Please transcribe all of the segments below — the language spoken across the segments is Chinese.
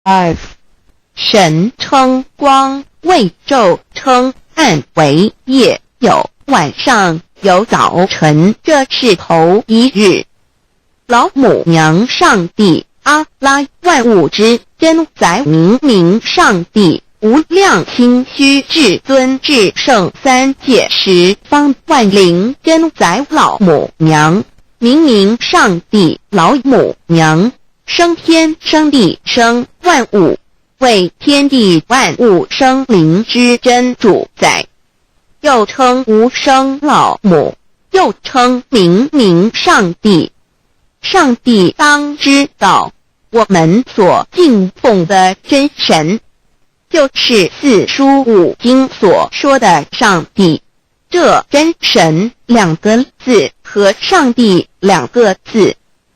2. 神称光为昼，称暗为夜，有晚上，有早晨，这是头一日。老母娘上帝，阿拉，万物之真宰，明明上帝，无量清虚至尊至圣三界十方万灵真宰，老母娘，明明上帝，老母娘，生天生地生万物，为天地万物生灵之真主宰，又称无生老母，又称明明上帝。上帝当知道，我们所敬奉的真神，就是四书五经所说的上帝。这真神两个字和上帝两个字，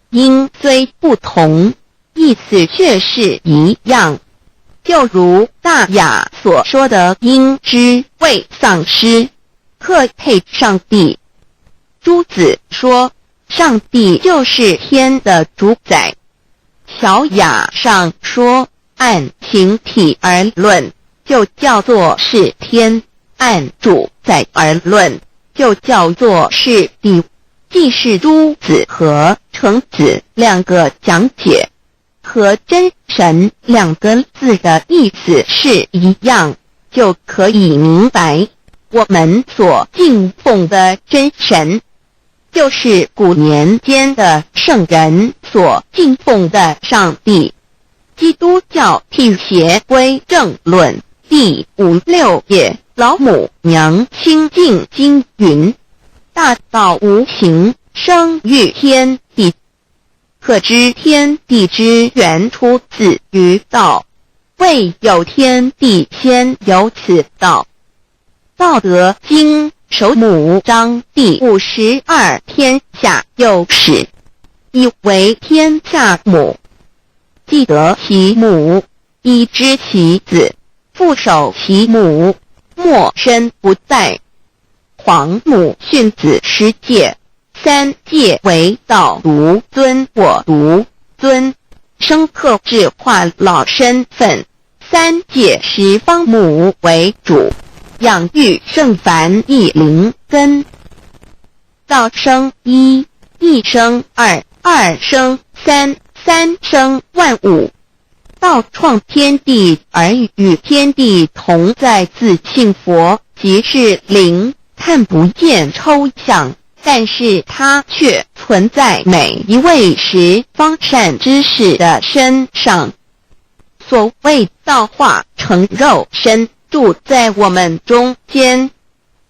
音虽不同，意思却是一样。就如大雅所说的鹰之谓丧尸，克配上帝。朱子说，上帝就是天的主宰。小雅上说，按形体而论，就叫做是天；按主宰而论，就叫做是地。既是朱子和程子两个讲解，和真神两个字的意思是一样，就可以明白，我们所敬奉的真神，就是古年间的圣人所敬奉的上帝。基督教辟邪归正论第56页，老母娘清净经云：大道无形，生育天地，可知天地之源出自于道，未有天地，先有此道。道德经首母章第52，天下有始，以为天下母。既得其母，以知其子，父守其母，莫身不在。皇母训子10戒，3戒为道，独尊我独尊，生克制化老身份。3戒十方母为主，养育圣凡一灵根。道生一，一生二，二生三，三生万物。道创天地而与天地同在，自性佛，即是灵，看不见抽象，但是它却存在每一位十方善知识的身上。所谓道化成肉身，住在我们中间。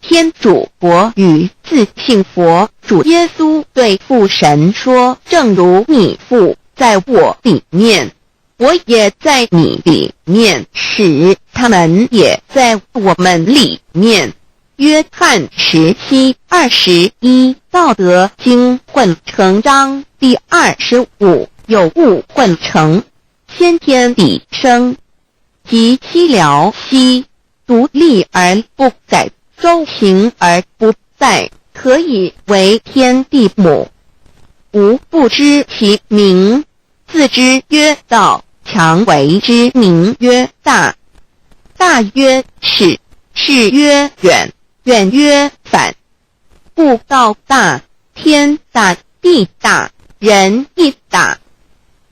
天主佛与自性佛主耶稣对父神说，正如你父在我里面，我也在你里面，使他们也在我们里面。约翰17:21，道德经混成章第25，有物混成，先天地生，即七辽息，独立而不改，周行而不殆，可以为天地母。吾不知其名，自之曰道，强为之名曰大。大曰始，始曰远，远曰反。故道大，天大，地大，人亦大。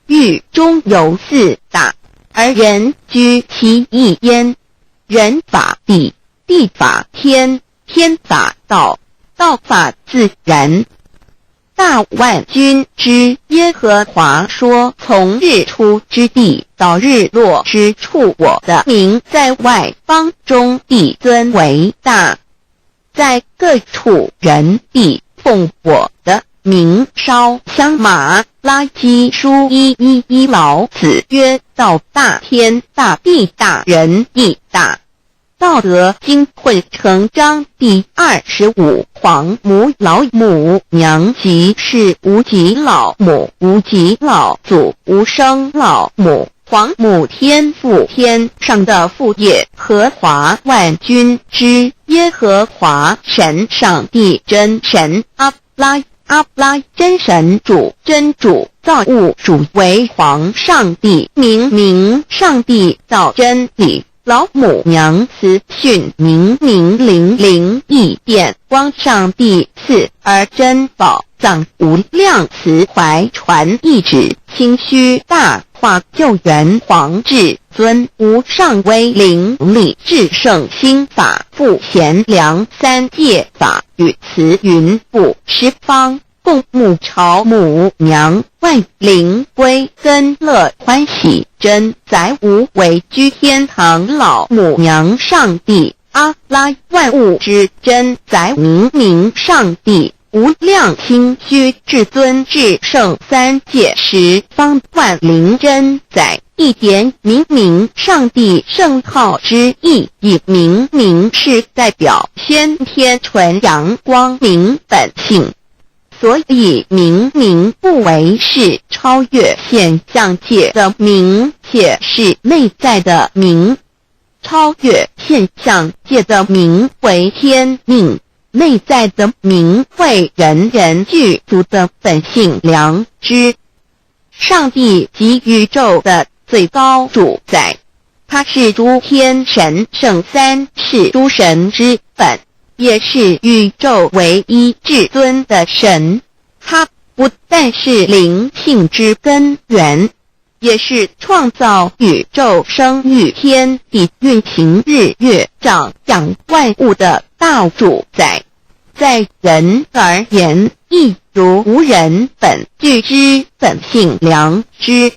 狱中有四大，而人居其一焉。人法地，地法天，天法道，道法自然。大万军之耶和华说，从日出之地到日落之处，我的名在外邦中必尊为大。在各处人必奉我的名烧香。马拉基书1:11，老子曰：道大，天大，地大，人亦大。道德经混成章第25，皇母老母娘，即是无极老母，无极老祖，无生老母。皇母天父，天上的父，耶和华万军之耶和华神，上帝真神，阿拉阿拉真神主、真主、造物主为皇上帝，明上帝造真理。老母娘慈训明灵异变光上帝赐而真宝藏无量慈怀传意旨清虚大化救援皇至尊无上威灵力至圣心法复贤良三界法与慈云布十方共母朝母娘万灵归根乐欢喜真载无为居天堂老母娘上帝阿拉万物之真载明上帝无量清虚至尊至圣三界十方万灵真载一点明上帝圣号之意以明是代表先天纯阳光明本性，所以明不为是超越现象界的明，且是内在的明。超越现象界的明为天命，内在的明为人人具足的本性良知。上帝即宇宙的最高主宰，他是诸天神圣三世诸神之本，也是宇宙唯一至尊的神。他不但是灵性之根源，也是创造宇宙生育天地运行日月长养万物的大主宰。在人而言，亦如无人本具之本性良知，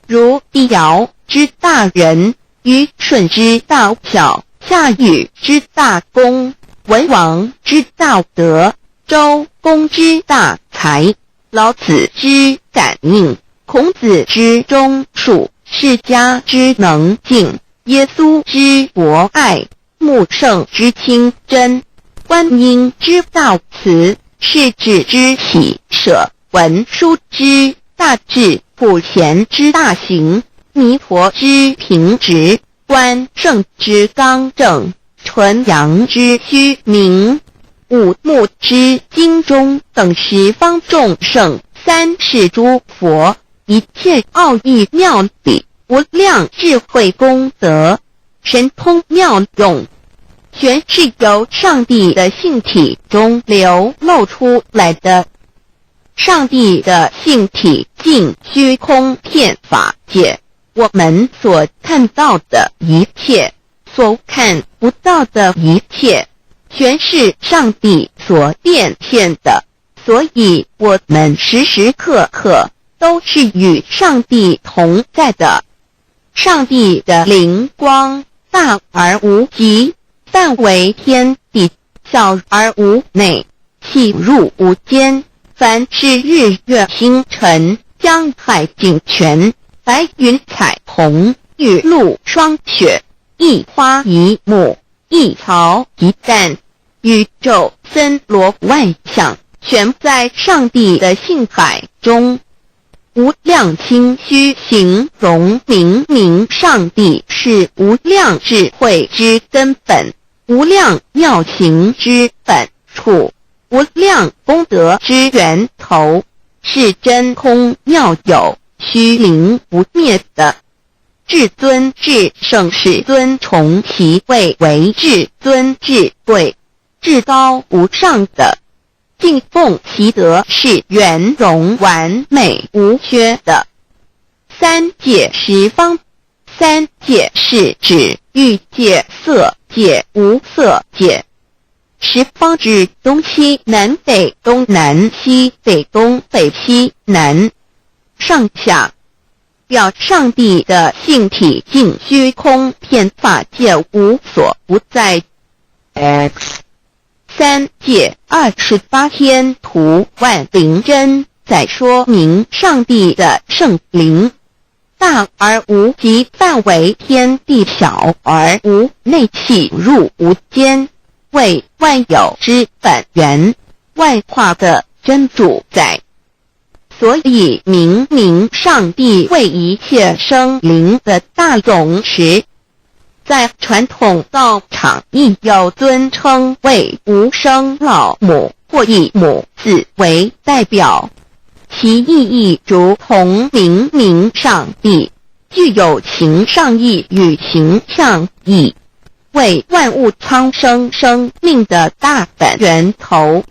如帝尧之大仁，虞舜之大巧，夏禹之大功，文王之大德，周公之大才，老子之感应，孔子之忠恕，释迦之能静，耶稣之博爱，穆圣之清真，观音之大慈，世子之喜舍，文殊之大智，普贤之大行，弥陀之平直，观圣之刚正，纯阳之虚明，五目之精中等十方众圣，三世诸佛，一切奥义妙理，无量智慧功德，神通妙用，全是由上帝的性体中流露出来的。上帝的性体尽虚空遍法界，我们所看到的一切，所看不到的一切，全是上帝所变现的，所以我们时时刻刻都是与上帝同在的。上帝的灵光大而无极，范围天地，小而无内，细入无间。凡是日月星辰，江海景泉，白云彩虹，雨露霜雪，一花一木，一草一蛋，宇宙森罗万象，全在上帝的性海中。无量清虚形容明上帝是无量智慧之根本，无量妙行之本处，无量功德之源头，是真空妙有，虚灵不灭的。至尊至圣世尊崇其位为至尊至贵，至高无上的，敬奉其德是圆融完美无缺的。三界十方，三界是指欲界、色界、无色界。十方指东西南北东南西北东北西南上下，表上帝的性体尽虚空遍法界无所不在。三界28天图万灵真，在说明上帝的圣灵大而无极，范围天地，小而无内，细入无间，为万有之本源，万化的真主宰。所以明上帝为一切生灵的大总持，在传统道场亦有尊称为无生老母或以母字为代表，其意义如同明明上帝，具有形上义与形象义，为万物苍生生命的大本源头。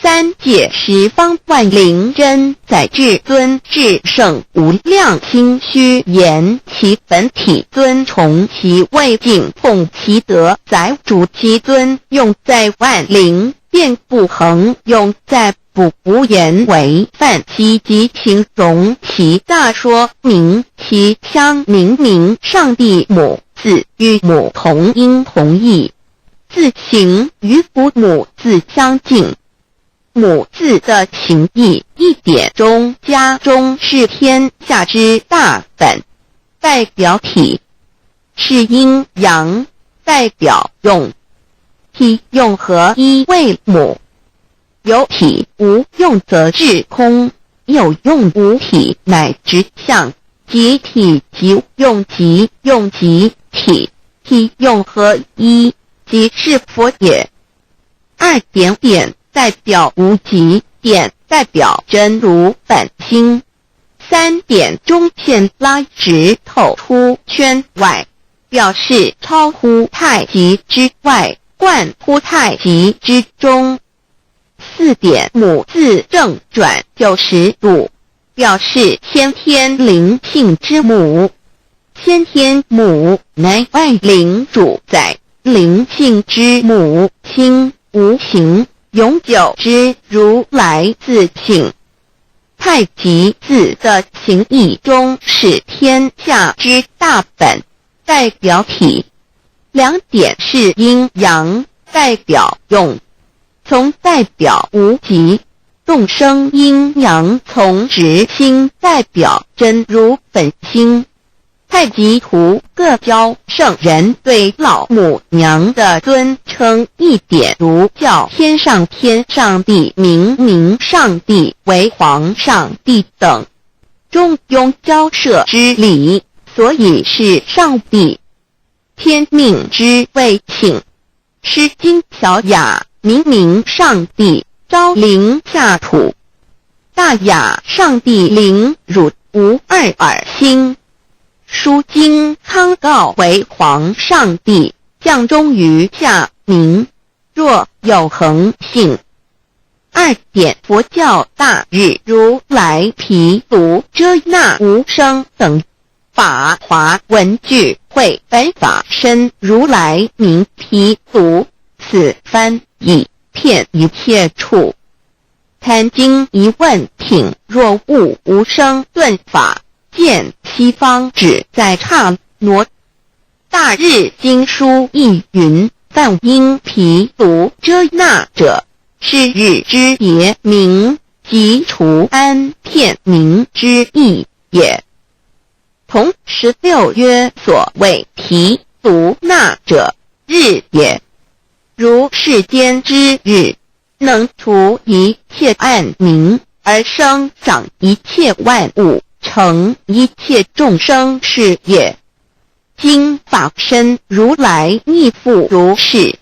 三界十方万灵真在至尊至圣无量心虚言其本体尊崇其位敬奉其德载主其尊用在万灵便不恒用在不无言为范其及形容其大说明其相明明上帝母字与母同音同义，字形与父母字相近。母字的形义一点中加中是天下之大本，代表体；是阴阳，代表用。体用合一为母，有体无用则至空，有用无体乃直相，即体即用即用即体，体用合一即是佛也。二点点代表无极，点代表真如本心。三点中线拉直透出圈外，表示超乎太极之外，贯乎太极之中。四点母字正转90度，表示先天灵性之母。先天母乃万灵主宰，灵性之母心无形，永久之如来自性。太极字的形义中是天下之大本，代表体。两点是阴阳，代表用。从代表无极，动生阴阳从直心代表真如本心。太极图各教圣人对老母娘的尊称一点如叫天上天上帝明明上帝为皇上帝等，中庸交涉之理，所以是上帝。天命之谓请，诗经小雅明明上帝昭灵下土，大雅上帝灵汝无二耳心。书经康告为皇上帝，降中于下民，若有恒性。二点佛教大日如来毗卢遮那无生等法华文具会本法身如来名毗卢，此翻译遍一切处。贪经一问挺若悟无生顿法，见西方只在刹那。大日经书亦云，但因毗卢遮那者，是日之别名，即除安片名之意也。同16曰所谓毗卢那者，日也。如世间之日，能除一切暗明，而生长一切万物，成一切众生是也。今法身如来亦复如是，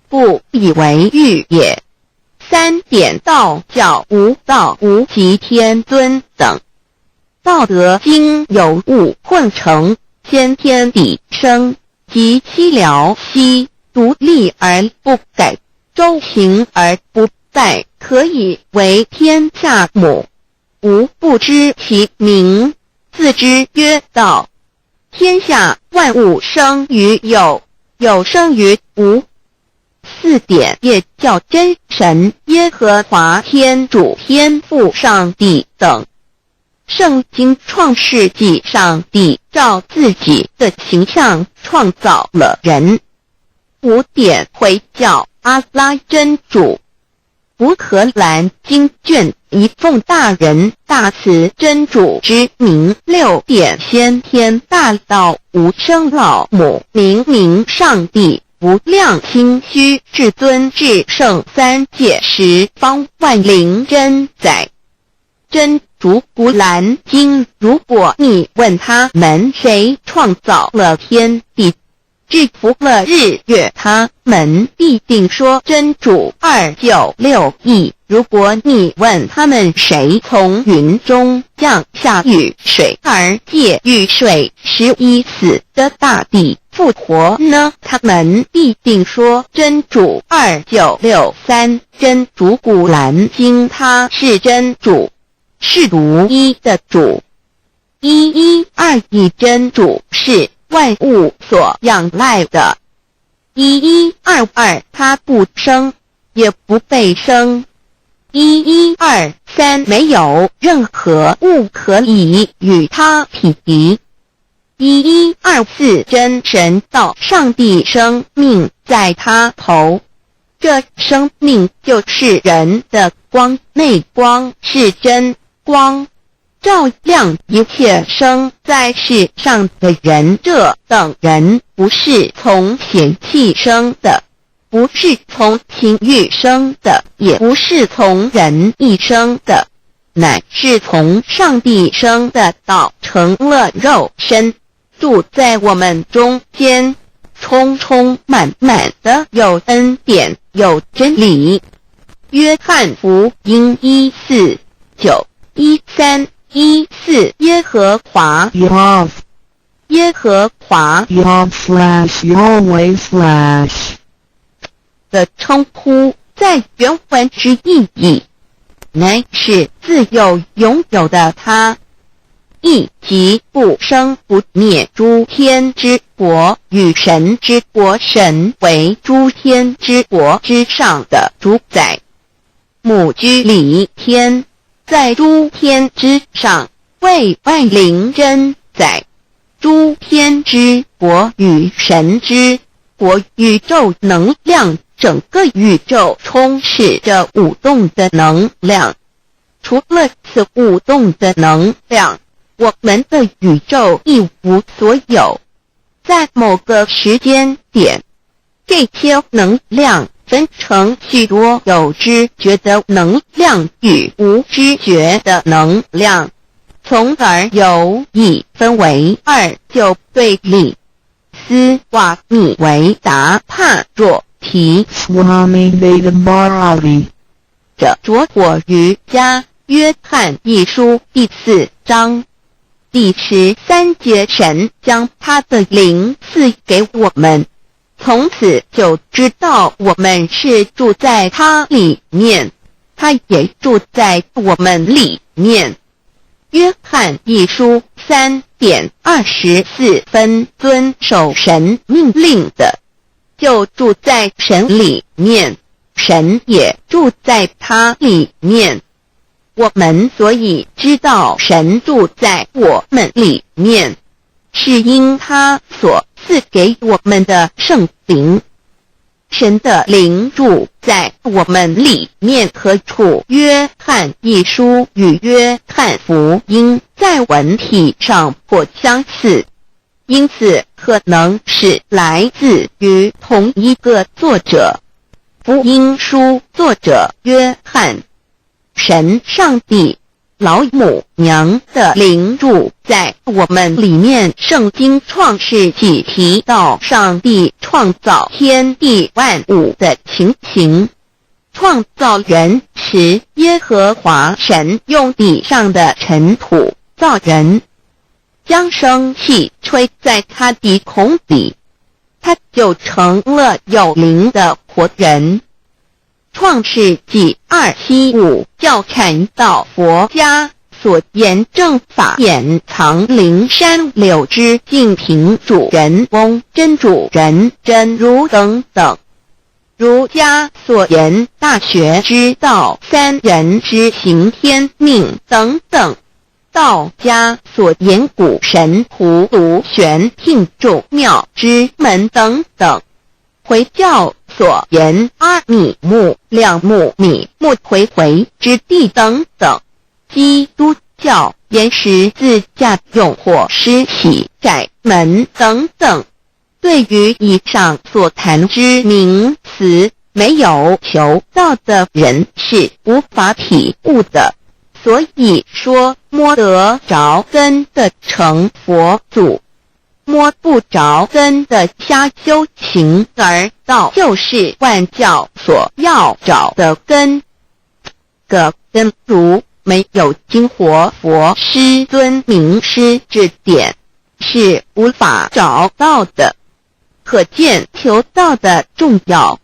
不以为喻也。三点道教无道无极天尊等，道德经有物混成，先天地生，即七辽息，独立而不改，周行而不殆，可以为天下母。吾不知其名，自之曰道。天下万物生于有，有生于无。四点也叫真神耶和华天主天父上帝等。圣经创世纪，上帝照自己的形象创造了人。五点回教阿拉真主。乌克兰经卷一奉大人大慈真主之名。六点先天大道无生老母明明上帝无量心虚至尊至圣三界十方万灵真在。真主古兰经，如果你问他们谁创造了天地，制服了日月，他们必定说真主296亿。如果你问他们谁从云中降下雨水而借雨水使已死的大地复活呢？他们必定说真主2963。真主古兰经，他是真主，是独一的主。112亿真主是万物所仰赖的。1122，他不生，也不被生。1123，没有任何物可以与他匹敌。1124，真神道上帝生命在他头，这生命就是人的光，内光是真光，照亮一切生在世上的人。这等人不是从血气生的，不是从情欲生的，也不是从人意生的，乃是从上帝生的道成了肉身，住在我们中间，充充满满的有恩典，有真理。约翰福音1491314，耶和华 Yahweh 耶和华 Yahweh 的称呼，在原文之意义，乃是自有拥有的他，亦即不生不灭诸天之国与神之国，神为诸天之国之上的主宰，母居里天，在诸天之上，为万灵真宰。诸天之国与神之国，宇宙能量，整个宇宙充斥着舞动的能量。除了此舞动的能量，我们的宇宙一无所有。在某个时间点，这些能量分成许多有知觉的能量与无知觉的能量，从而有以分为二，就对立。斯瓦米维达帕若提 Swami Vedabharati 这着火瑜伽约翰一书第4章第13节，神将他的灵赐给我们，从此就知道我们是住在他里面，他也住在我们里面。约翰一书3:24，遵守神命令的，就住在神里面，神也住在他里面。我们所以知道神住在我们里面，是因他所赐给我们的圣灵。神的灵住在我们里面何处？约翰一书与约翰福音在文体上颇相似，因此可能是来自于同一个作者。福音书作者约翰，神上帝老母娘的灵住在我们里面。圣经创世纪提到上帝创造天地万物的情形，创造人时，耶和华神用地上的尘土造人，将生气吹在他鼻孔里，他就成了有灵的活人。创世纪275教看到佛家所言正法典藏灵山柳之净瓶主人翁真主人真如等等，儒家所言大学之道三人之行天命等等，道家所言古神荼毒玄牝众妙之门等等，回教所言阿米木两木米木回回之地等等，基督教言十字架用火施洗窄门等等。对于以上所谈之名词，没有求道的人是无法体悟的，所以说摸得着根的成佛祖。摸不着根的瞎修行，而道就是万教所要找的根。个根如没有经活佛师尊名师指点，是无法找到的。可见求道的重要。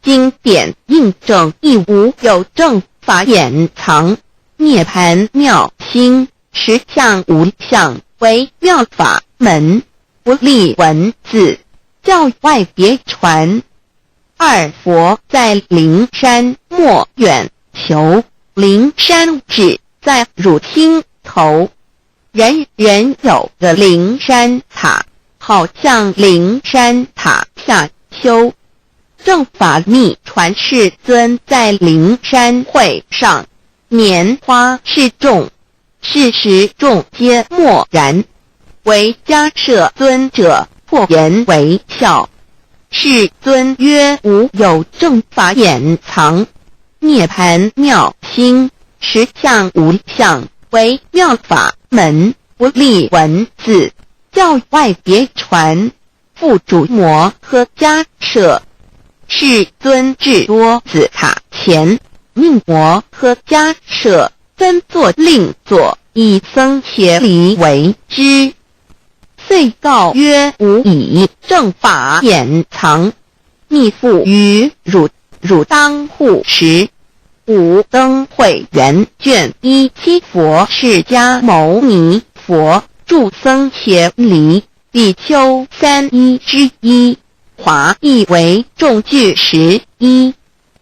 经典印证亦无有正法掩藏，涅盘妙心，实相无相，为妙法门，不立文字，教外别传。二佛在灵山莫远求，灵山只在汝厅头，人人有个灵山塔，好像灵山塔下修。正法密传世尊在灵山会上，拈花示众，是时众皆默然，唯迦摄尊者破颜为笑。世尊曰：无有正法掩藏，涅盘妙心，实相无相，为妙法门，不立文字，教外别传。复主摩诃迦摄。世尊至多子塔前，命摩诃迦摄分作令作，以僧伽梨为之。遂告曰：吾以正法掩藏，密付于汝当护持。五灯会元卷17佛释迦牟尼佛著僧伽梨比丘31之一。华译为众句11，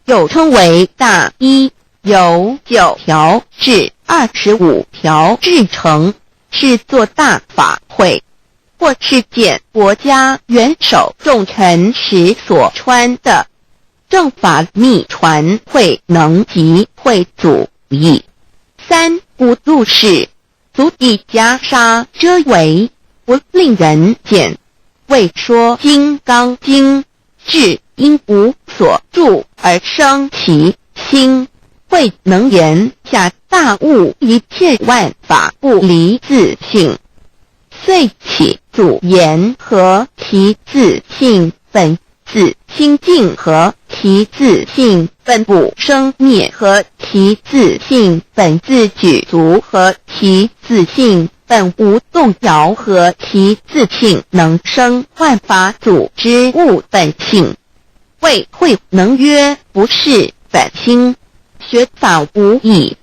又称为大一，由9条至25条制成，是作大法会，或是见国家元首重臣时所穿的。正法密传会能及会祖义。三不入世，足以袈裟遮为，不令人见。为说金刚经，至因无所住而生其心，慧能言下大悟一切万法不离自性。遂起祖言和其自性本自清净，和其自性本不生灭，和其自性本自具足，和其自性本无动摇，和其自性能生万法组之物本性。谓慧能曰：不是本心，学法无益。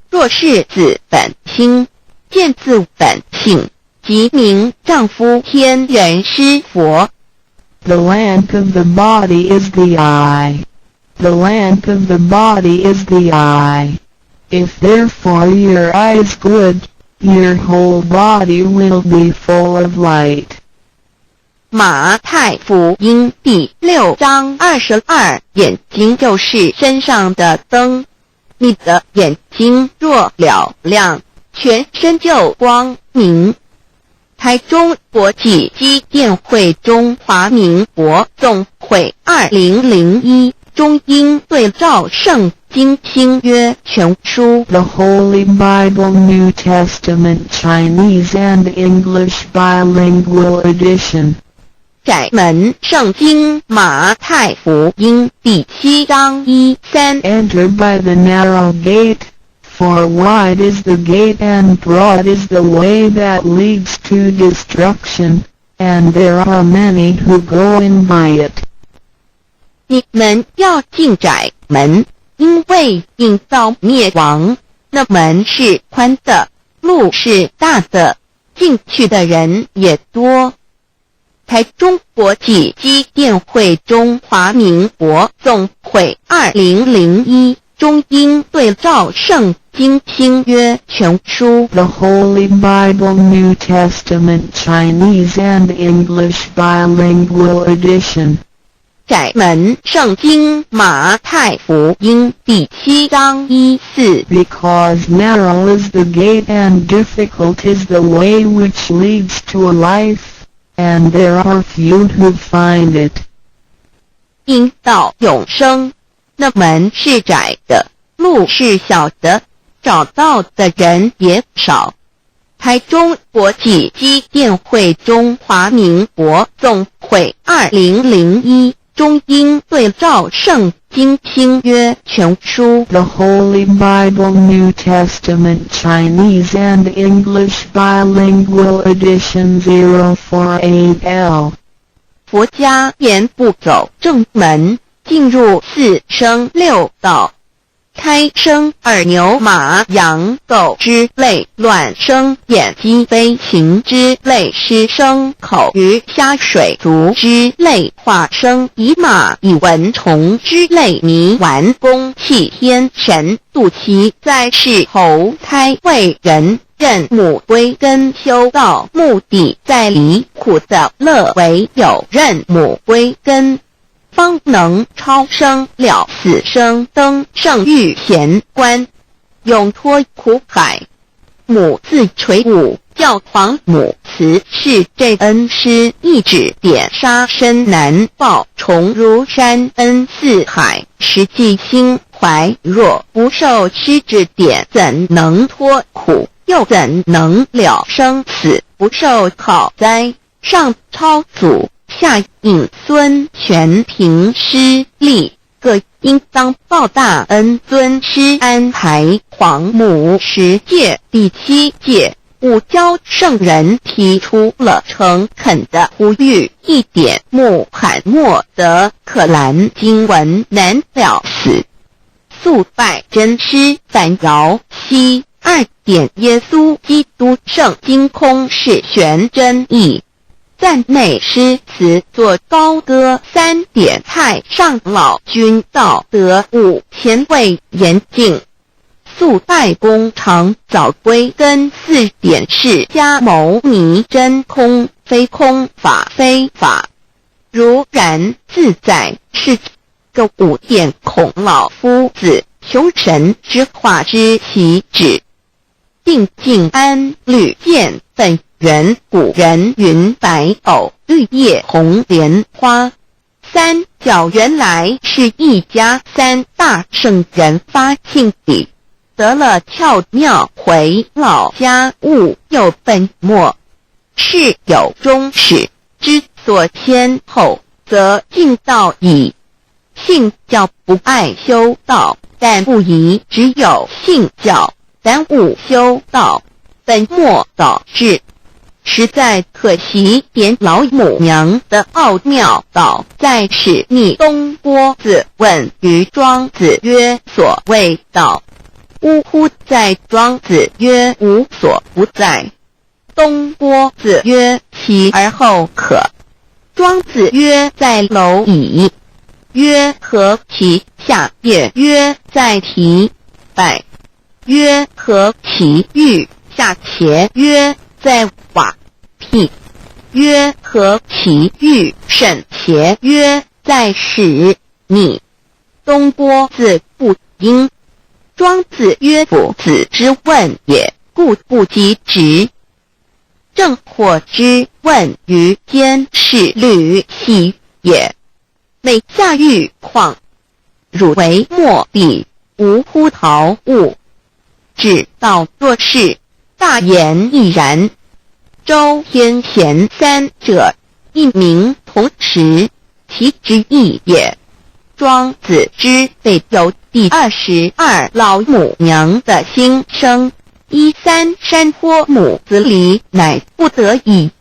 若是自本心，见自本性，即名丈夫天人师佛。The lamp of the body is the eye. The lamp of the body is the eye. If therefore your eye is good, your whole body will be full of light. 马太福音第6章22，眼睛就是身上的灯。你的眼睛若了亮，全身就光明。台中国际机电会中华民国总会2001中英对照圣经新约全书 The Holy Bible New Testament Chinese and English Bilingual Edition. 窄门圣经马太福音第7章1-3 Enter by the narrow gate, for wide is the gate and broad is the way that leads to destruction, and there are many who go in by it. 你们要进窄门，因为引到灭亡。那门是宽的，路是大的，进去的人也多。台中国际机电会中华民国总会2001中英对照圣经新约全书 The Holy Bible New Testament Chinese and English Bilingual Edition. 窄门圣经马太福音第7章1-4 Because narrow is the gate and difficult is the way which leads to life, and there are few who find it. 因到永生，那门是窄的，路是小的，找到的人也少。台中国际机电会中华民国总会2001中英对照圣经新约全书 The Holy Bible New Testament Chinese and English Bilingual Edition 048L 佛家言不走正门，进入四生六道，胎生耳牛马羊狗之类，卵生眼鸡飞禽之类，湿生口鱼虾水族之类，化生以马以蚊虫之类，泥丸公气天神，度其在世投胎为人，任母归根修道，目的在离苦的乐为有任母归根，方能超生了死生登圣域贤官，永脱苦海。母自垂武，教皇母慈是这恩师，一指点杀身难报，重如山恩似海，实际心怀若不受师指点，怎能脱苦？又怎能了生死？不受考灾，上超祖，下引孙全凭师力，各应当报大恩。尊师安排皇母10诫，第7诫五教圣人提出了诚恳的呼吁，一点穆罕默德可兰经文难了死，肃拜真师反饶西2点耶稣基督圣经空是玄真义，赞美诗词作高歌3点太上老君道德5前卫严谨，肃拜公常早归根4点释迦牟尼真空非空法非法，如然自在是个5点孔老夫子求神之化之其旨，定静安律见本源，古人云白藕绿叶红莲花。三角原来是一家3大圣人发庆礼，得了窍妙，回老家务又本末，事有终始，之所先后，则敬道矣。信教不爱修道，但不宜只有信教，耽误修道，本末倒置，实在可惜。点老母娘的奥妙道在使逆东郭子问于庄子曰：所谓道，呜呼！在庄子曰：无所不在。东郭子曰：其而后可。庄子曰：在蝼蚁。曰：何其下？也曰：在蹄。百。曰：何其欲？下且曰：在瓦辟。曰：何其欲？甚且曰：在始。逆。东郭子不应。庄子曰：夫子之问也，故不及直。正火之问于坚是履兮也。每下欲况，汝为莫必，无乎陶物。指道若是，大言亦然。周天贤3者，一名同时，其之义也。庄子之备有第22老母娘的心声，13山坡母子离，乃不得已。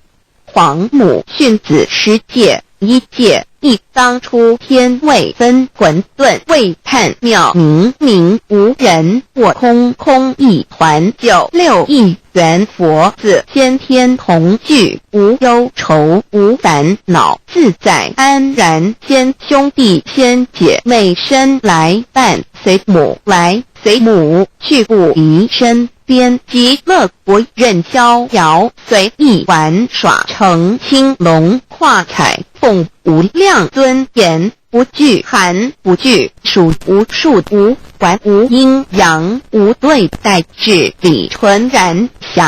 皇母训子10诫，1诫亦当出天未分，混沌未探妙明明无人，我空空一团，96亿元佛子先天同聚，无忧愁无烦恼，自在安然。先兄弟先姐妹生来伴，随母来随母去，不离身边。极乐国任逍遥，随意玩耍，成青龙画彩凤，无量尊严，不惧寒不惧暑，无数无管无阴阳，无对待，至理纯然。